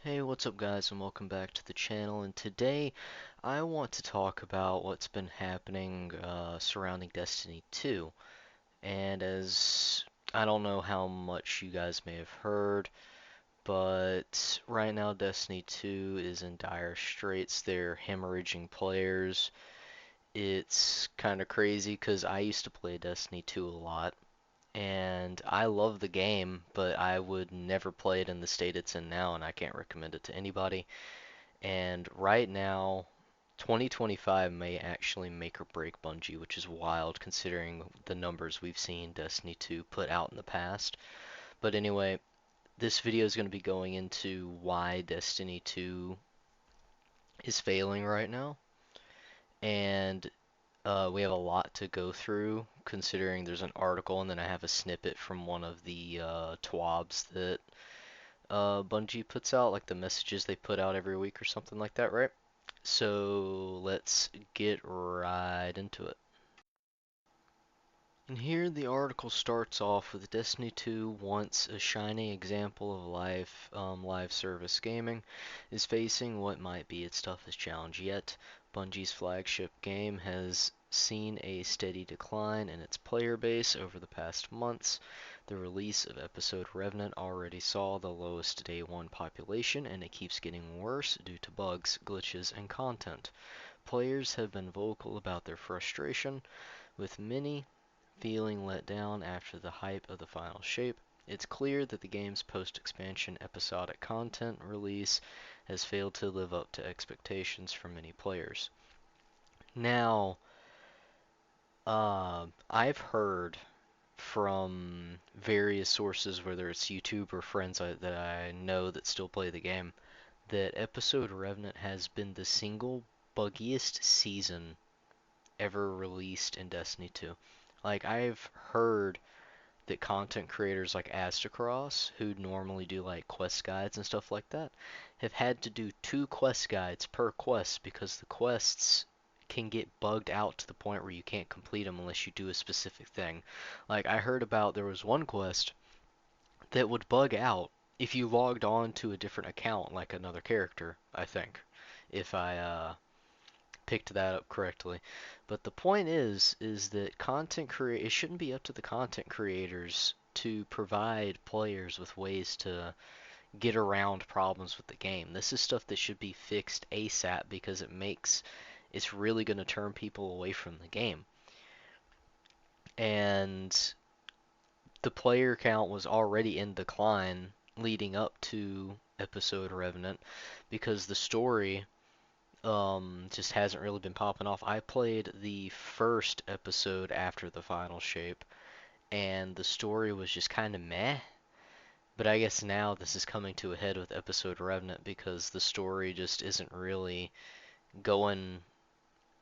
Hey, what's up guys, and welcome back to the channel. And today I want to talk about what's been happening surrounding Destiny 2. And as I don't know how much you guys may have heard, but right now Destiny 2 is in dire straits. They're hemorrhaging players. It's kind of crazy because I used to play Destiny 2 a lot. And I love the game, but I would never play it in the state it's in now, and I can't recommend it to anybody. And right now, 2025 may actually make or break Bungie, which is wild considering the numbers we've seen Destiny 2 put out in the past. But anyway, this video is going to be going into why Destiny 2 is failing right now. And we have a lot to go through considering there's an article and then I have a snippet from one of the TWABs that Bungie puts out, like the messages they put out every week or something like that, right? So let's get right into it. And here the article starts off with Destiny 2, once a shining example of live service gaming, is facing what might be its toughest challenge yet. Bungie's flagship game has seen a steady decline in its player base over the past months. The release of episode Revenant already saw the lowest day one population, and it keeps getting worse due to bugs, glitches, and content. Players have been vocal about their frustration, with many feeling let down after the hype of the final shape. It's clear that the game's post-expansion episodic content release has failed to live up to expectations for many players. Now, I've heard from various sources, whether it's YouTube or friends that I know that still play the game, that Episode Revenant has been the single buggiest season ever released in Destiny 2. Like, I've heard that content creators like Astacross, who normally do like quest guides and stuff like that, have had to do 2 quest guides per quest because the quests can get bugged out to the point where you can't complete them unless you do a specific thing. Like, I heard about there was one quest that would bug out if you logged on to a different account, like another character, I think, if I picked that up correctly. But the point is that it shouldn't be up to the content creators to provide players with ways to get around problems with the game. This is stuff that should be fixed ASAP because it's really going to turn people away from the game. And the player count was already in decline leading up to episode Revenant because the story just hasn't really been popping off. I played the first episode after the final shape, and the story was just kind of meh. But I guess now this is coming to a head with episode Revenant because the story just isn't really going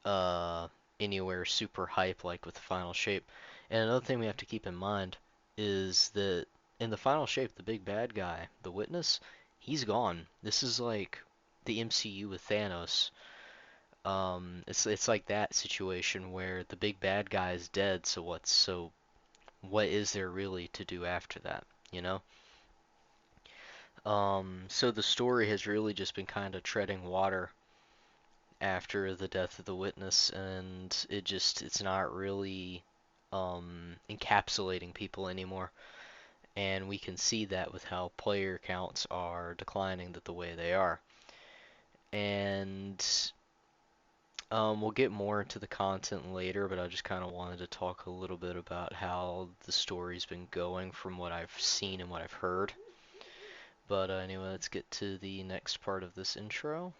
uh, anywhere super hype like with the final shape. And another thing we have to keep in mind is that in the final shape, the big bad guy, the Witness, he's gone. This is like the MCU with Thanos. It's like that situation where the big bad guy is dead, so what is there really to do after that, you know? So the story has really just been kind of treading water after the death of the Witness, and it's not really encapsulating people anymore. And we can see that with how player counts are declining the way they are. And we'll get more into the content later, but I just kind of wanted to talk a little bit about how the story's been going from what I've seen and what I've heard. But anyway, let's get to the next part of this intro.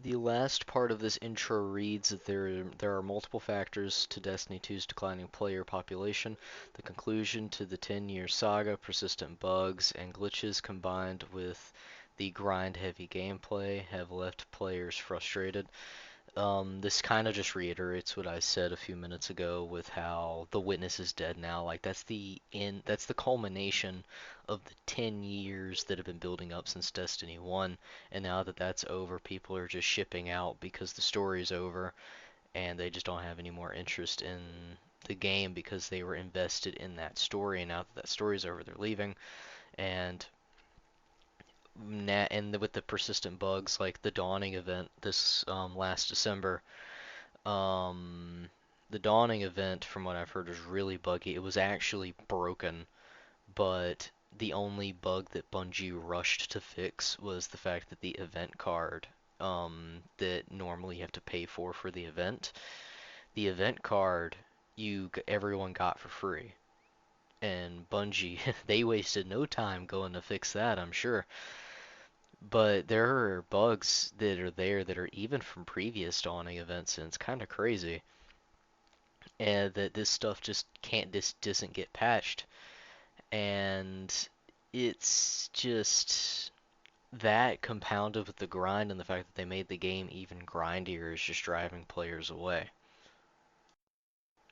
The last part of this intro reads that there are multiple factors to Destiny 2's declining player population. The conclusion to the 10-year saga, persistent bugs, and glitches combined with the grind-heavy gameplay have left players frustrated. This kind of just reiterates what I said a few minutes ago with how the Witness is dead now. Like that's the culmination of the 10 years that have been building up since Destiny 1, and now that that's over, people are just shipping out because the story's over and they just don't have any more interest in the game because they were invested in that story, and now that that story's over, they're leaving. And and with the persistent bugs like the dawning event this last December, um, the dawning event, from what I've heard, was really buggy. It was actually broken, but the only bug that Bungie rushed to fix was the fact that the event card that normally you have to pay for the event card everyone got for free. And Bungie, they wasted no time going to fix that, I'm sure. But there are bugs that are there that are even from previous dawning events, and it's kind of crazy. And that this stuff just can't, this doesn't get patched. And it's just that compounded with the grind and the fact that they made the game even grindier is just driving players away.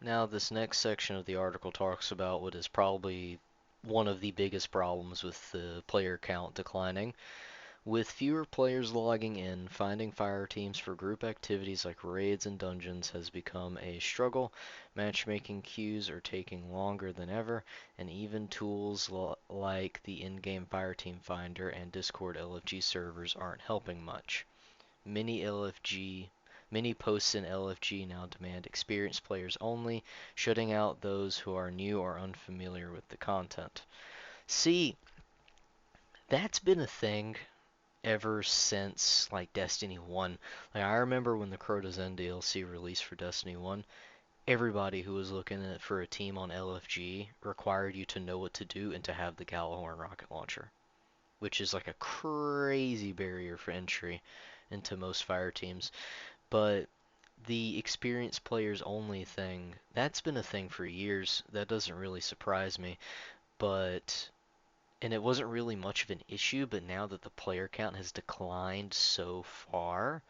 Now, this next section of the article talks about what is probably one of the biggest problems with the player count declining. With fewer players logging in, finding fire teams for group activities like raids and dungeons has become a struggle. Matchmaking queues are taking longer than ever, and even tools like the in-game Fireteam Finder and Discord LFG servers aren't helping much. Many LFG Many posts in LFG now demand experienced players only, shutting out those who are new or unfamiliar with the content. See, that's been a thing ever since like Destiny 1. Like I remember when the Crota's End DLC released for Destiny 1, everybody who was looking for a team on LFG required you to know what to do and to have the Gallahorn rocket launcher, which is like a crazy barrier for entry into most fire teams. But the experienced players only thing, that's been a thing for years. That doesn't really surprise me. But and it wasn't really much of an issue, but now that the player count has declined so far,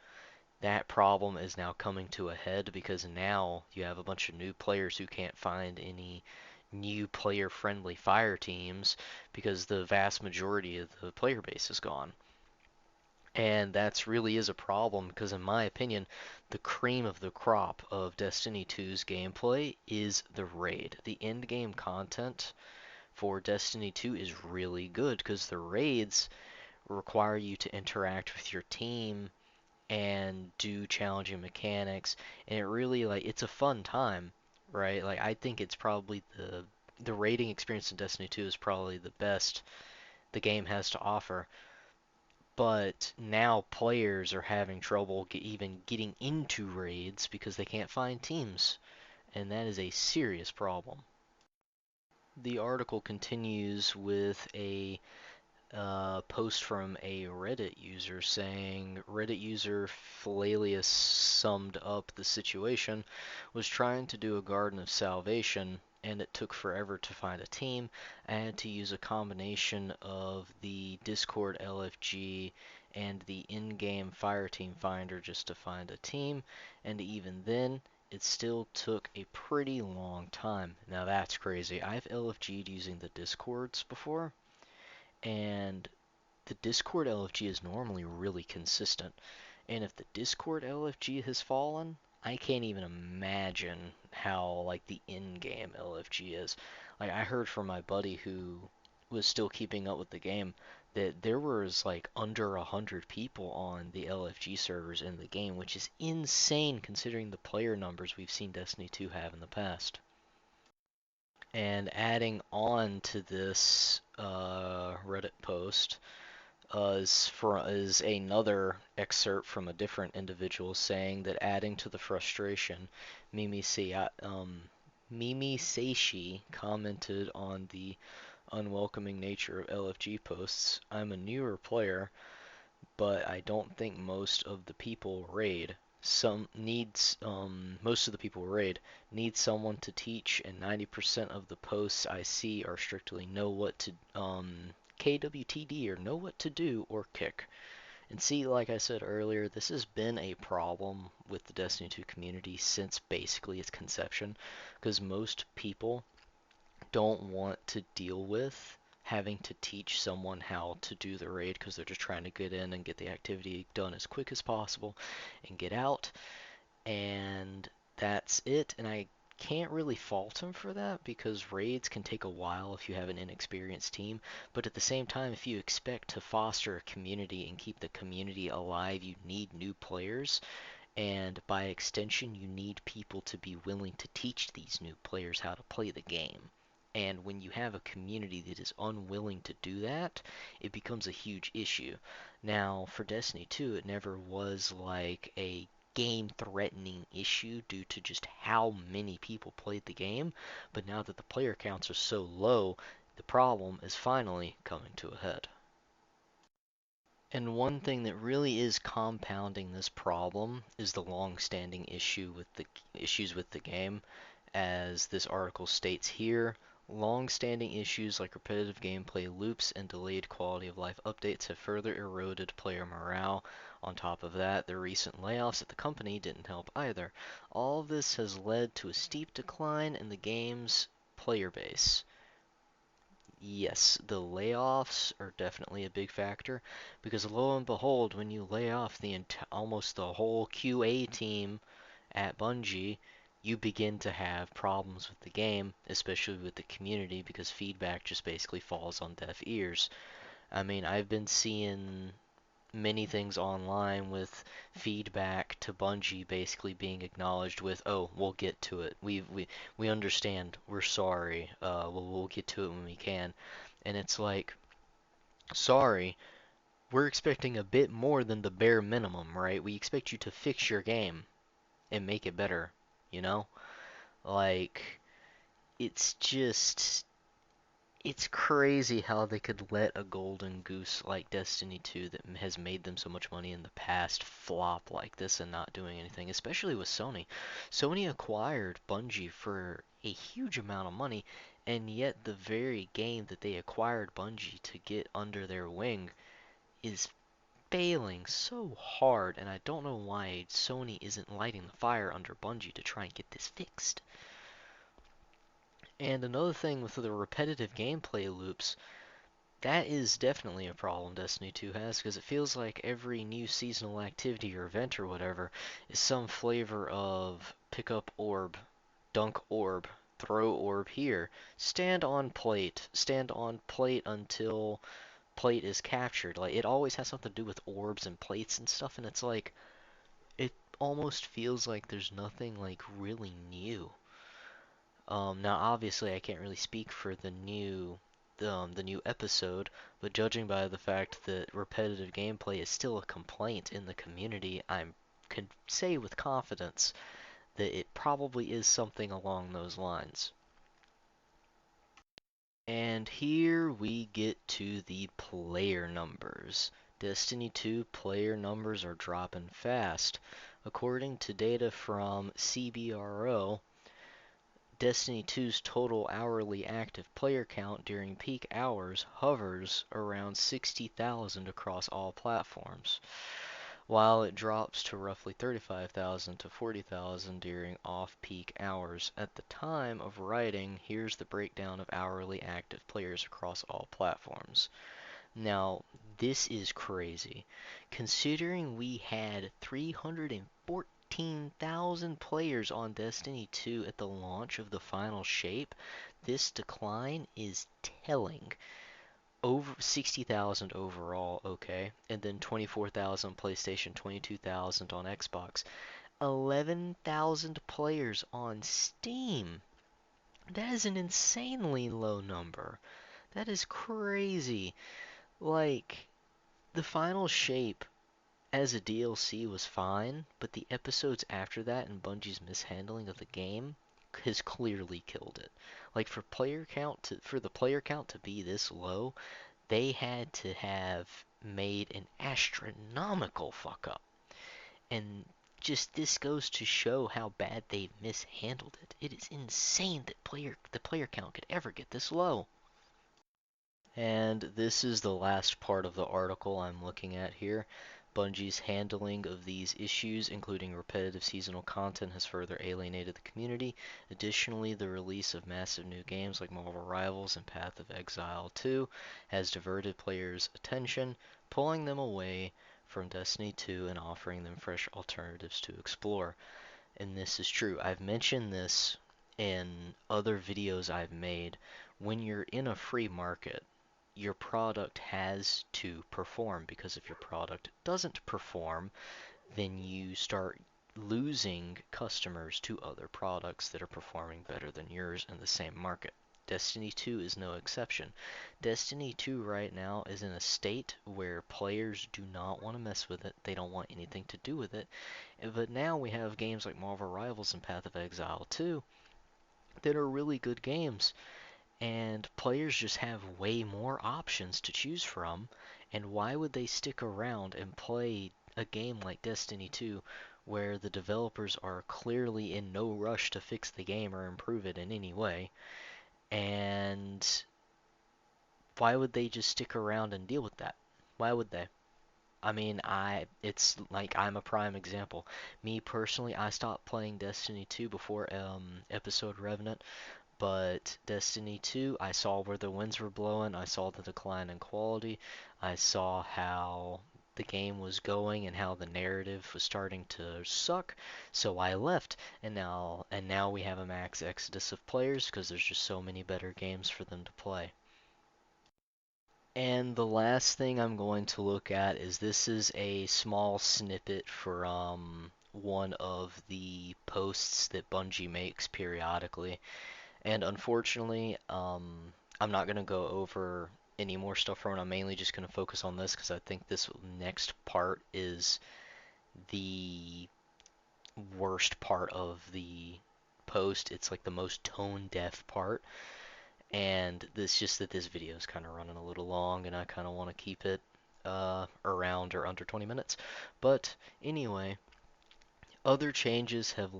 that problem is now coming to a head because now you have a bunch of new players who can't find any new player friendly fire teams because the vast majority of the player base is gone. And that's really is a problem because, in my opinion, the cream of the crop of Destiny 2's gameplay is the raid. The end game content for Destiny 2 is really good because the raids require you to interact with your team and do challenging mechanics, and it really like it's a fun time, right? Like I think it's probably the raiding experience in Destiny 2 is probably the best the game has to offer. But now players are having trouble even getting into raids because they can't find teams, and that is a serious problem. The article continues with a post from a Reddit user saying Reddit user Philalius summed up the situation, was trying to do a Garden of Salvation and it took forever to find a team. I had to use a combination of the Discord LFG and the in-game Fireteam Finder just to find a team, and even then it still took a pretty long time. Now that's crazy. I've LFG'd using the Discords before, and the Discord LFG is normally really consistent. And if the Discord LFG has fallen, I can't even imagine how like the in-game LFG is. Like I heard from my buddy who was still keeping up with the game that there was like under 100 people on the LFG servers in the game, which is insane considering the player numbers we've seen Destiny 2 have in the past. And adding on to this Reddit post, is another excerpt from a different individual saying that adding to the frustration, Mimi Seishi commented on the unwelcoming nature of LFG posts. I'm a newer player, but I don't think most of the people raid. Most of the people raid need someone to teach, and 90% of the posts I see are strictly know what to KWTD or know what to do or kick. And see, like I said earlier, this has been a problem with the Destiny 2 community since basically its conception, because most people don't want to deal with having to teach someone how to do the raid because they're just trying to get in and get the activity done as quick as possible and get out, and that's it. And I can't really fault him for that because raids can take a while if you have an inexperienced team, but at the same time, if you expect to foster a community and keep the community alive, you need new players, and by extension, you need people to be willing to teach these new players how to play the game. And when you have a community that is unwilling to do that, it becomes a huge issue. Now, for Destiny 2, it never was like a game-threatening issue due to just how many people played the game, but now that the player counts are so low, the problem is finally coming to a head. And one thing that really is compounding this problem is the long-standing issues with the game. As this article states here, long-standing issues like repetitive gameplay loops and delayed quality of life updates have further eroded player morale. On top of that, the recent layoffs at the company didn't help either. All of this has led to a steep decline in the game's player base. Yes, the layoffs are definitely a big factor because lo and behold, when you lay off almost the whole QA team at Bungie, you begin to have problems with the game, especially with the community because feedback just basically falls on deaf ears. I mean, I've been seeing many things online with feedback to Bungie basically being acknowledged with, "Oh, we'll get to it. We understand. We're sorry. We'll get to it when we can." And it's like, sorry, we're expecting a bit more than the bare minimum, right? We expect you to fix your game and make it better, you know? Like, it's just it's crazy how they could let a golden goose like Destiny 2 that has made them so much money in the past flop like this and not doing anything, especially with Sony. Sony acquired Bungie for a huge amount of money, and yet the very game that they acquired Bungie to get under their wing is failing so hard, and I don't know why Sony isn't lighting the fire under Bungie to try and get this fixed. And another thing with the repetitive gameplay loops, that is definitely a problem Destiny 2 has, because it feels like every new seasonal activity or event or whatever is some flavor of pick up orb, dunk orb, throw orb here, stand on plate until plate is captured. Like, it always has something to do with orbs and plates and stuff, and it's like, it almost feels like there's nothing like really new. Now, obviously, I can't really speak for the new episode, but judging by the fact that repetitive gameplay is still a complaint in the community, I can say with confidence that it probably is something along those lines. And here we get to the player numbers. Destiny 2 player numbers are dropping fast. According to data from CBRO, Destiny 2's total hourly active player count during peak hours hovers around 60,000 across all platforms, while it drops to roughly 35,000 to 40,000 during off-peak hours. At the time of writing, here's the breakdown of hourly active players across all platforms. Now, this is crazy. Considering we had 314,000 players on Destiny 2 at the launch of the final shape, this decline is telling. Over 60,000 overall, okay, and then 24,000 PlayStation, 22,000 on Xbox, 11,000 players on Steam. That is an insanely low number. That is crazy. Like, the final shape as a DLC was fine, but the episodes after that and Bungie's mishandling of the game has clearly killed it. Like, for the player count to be this low, they had to have made an astronomical fuck up. And just this goes to show how bad they've mishandled it. It is insane that the player count could ever get this low. And this is the last part of the article I'm looking at here. Bungie's handling of these issues, including repetitive seasonal content, has further alienated the community. Additionally, the release of massive new games like Marvel Rivals and Path of Exile 2 has diverted players' attention, pulling them away from Destiny 2 and offering them fresh alternatives to explore. And this is true. I've mentioned this in other videos I've made, when you're in a free market, your product has to perform, because if your product doesn't perform, then you start losing customers to other products that are performing better than yours in the same market. Destiny 2 is no exception. Destiny 2 right now is in a state where players do not want to mess with it. They don't want anything to do with it. But now we have games like Marvel Rivals and Path of Exile 2 that are really good games, and players just have way more options to choose from. And why would they stick around and play a game like Destiny 2 where the developers are clearly in no rush to fix the game or improve it in any way? And why would they just stick around and deal with that? Why would they? I mean, it's like I'm a prime example. Me personally, I stopped playing Destiny 2 before episode Revenant. But Destiny 2, I saw where the winds were blowing, I saw the decline in quality, I saw how the game was going and how the narrative was starting to suck, so I left. And now we have a max exodus of players because there's just so many better games for them to play. And the last thing I'm going to look at is, this is a small snippet from one of the posts that Bungie makes periodically. And unfortunately, I'm not going to go over any more stuff from it. I'm mainly just going to focus on this because I think this next part is the worst part of the post. It's like the most tone deaf part. And it's just that this video is kind of running a little long, and I kind of want to keep it around or under 20 minutes. But anyway, other changes have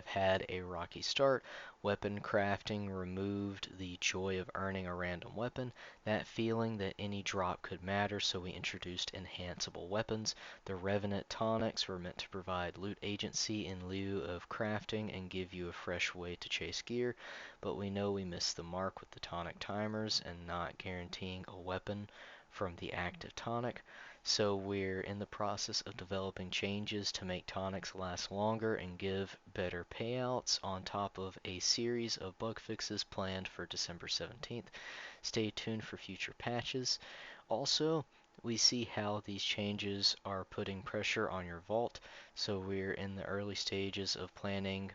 had a rocky start. Weapon crafting removed the joy of earning a random weapon, that feeling that any drop could matter, so we introduced enhanceable weapons. The Revenant tonics were meant to provide loot agency in lieu of crafting and give you a fresh way to chase gear, but we know we missed the mark with the tonic timers and not guaranteeing a weapon from the active tonic. So we're in the process of developing changes to make tonics last longer and give better payouts, on top of a series of bug fixes planned for December 17th. Stay tuned for future patches. Also, we see how these changes are putting pressure on your vault, so we're in the early stages of planning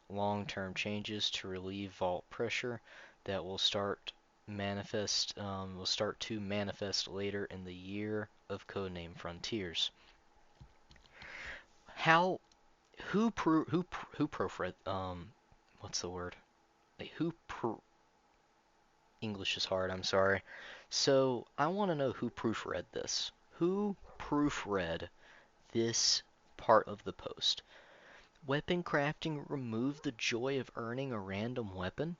long-term changes to relieve vault pressure that will start to manifest later in the year of Codename Frontiers. How who proofread what's the word? Like, English is hard, I'm sorry. So I want to know who proofread this. Who proofread this part of the post? Weapon crafting removed the joy of earning a random weapon?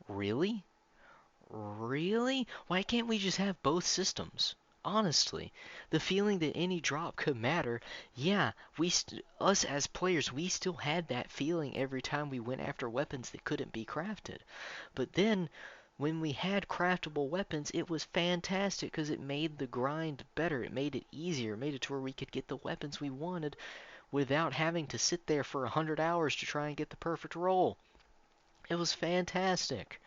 Really? Really? Why can't we just have both systems? Honestly, the feeling that any drop could matter, yeah, us as players, we still had that feeling every time we went after weapons that couldn't be crafted. But then, when we had craftable weapons, it was fantastic because it made the grind better. It made it easier. It made it to where we could get the weapons we wanted without having to sit there for 100 hours to try and get the perfect roll. It was fantastic.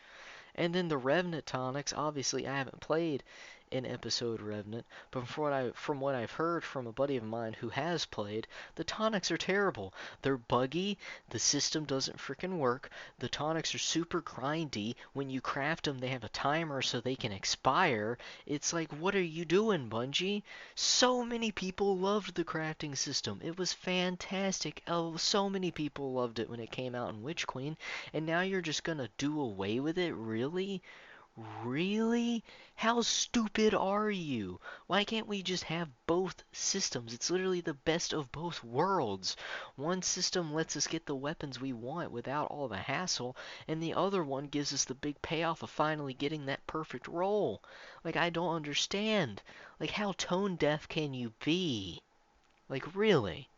And then the Revenant tonics, obviously I haven't played an episode Revenant, but from what I've heard from a buddy of mine who has played, the tonics are terrible. They're buggy, the system doesn't freaking work, the tonics are super grindy. When you craft them, they have a timer so they can expire. It's like, what are you doing, Bungie? So many people loved the crafting system. It was fantastic. Oh, so many people loved it when it came out in Witch Queen, and now you're just gonna do away with it? Really? Really? How stupid are you? Why can't we just have both systems? It's literally the best of both worlds. One system lets us get the weapons we want without all the hassle, and the other one gives us the big payoff of finally getting that perfect roll. Like, I don't understand. Like, how tone deaf can you be? Like, really?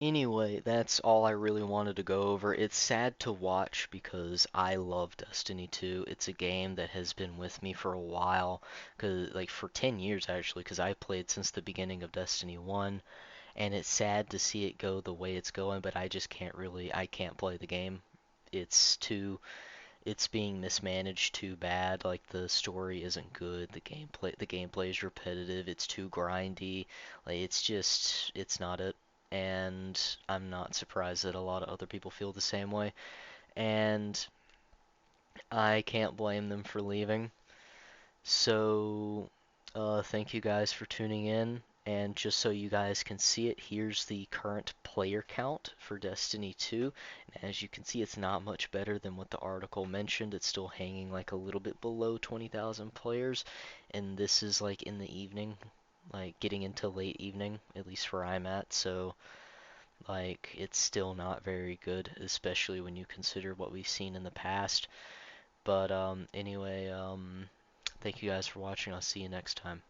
Anyway, that's all I really wanted to go over. It's sad to watch because I love Destiny 2. It's a game that has been with me for a while, like for 10 years actually, because I played since the beginning of Destiny 1, and it's sad to see it go the way it's going, but I just can't really, I can't play the game it's being mismanaged too bad. Like the story isn't good, the gameplay is repetitive, it's too grindy. Like it's not it. And I'm not surprised that a lot of other people feel the same way. And I can't blame them for leaving. So, thank you guys for tuning in. And just so you guys can see it, here's the current player count for Destiny 2. And as you can see, it's not much better than what the article mentioned. It's still hanging like a little bit below 20,000 players. And this is like in the evening, like getting into late evening, at least where I'm at. So, like, it's still not very good, especially when you consider what we've seen in the past. But, anyway, thank you guys for watching. I'll see you next time.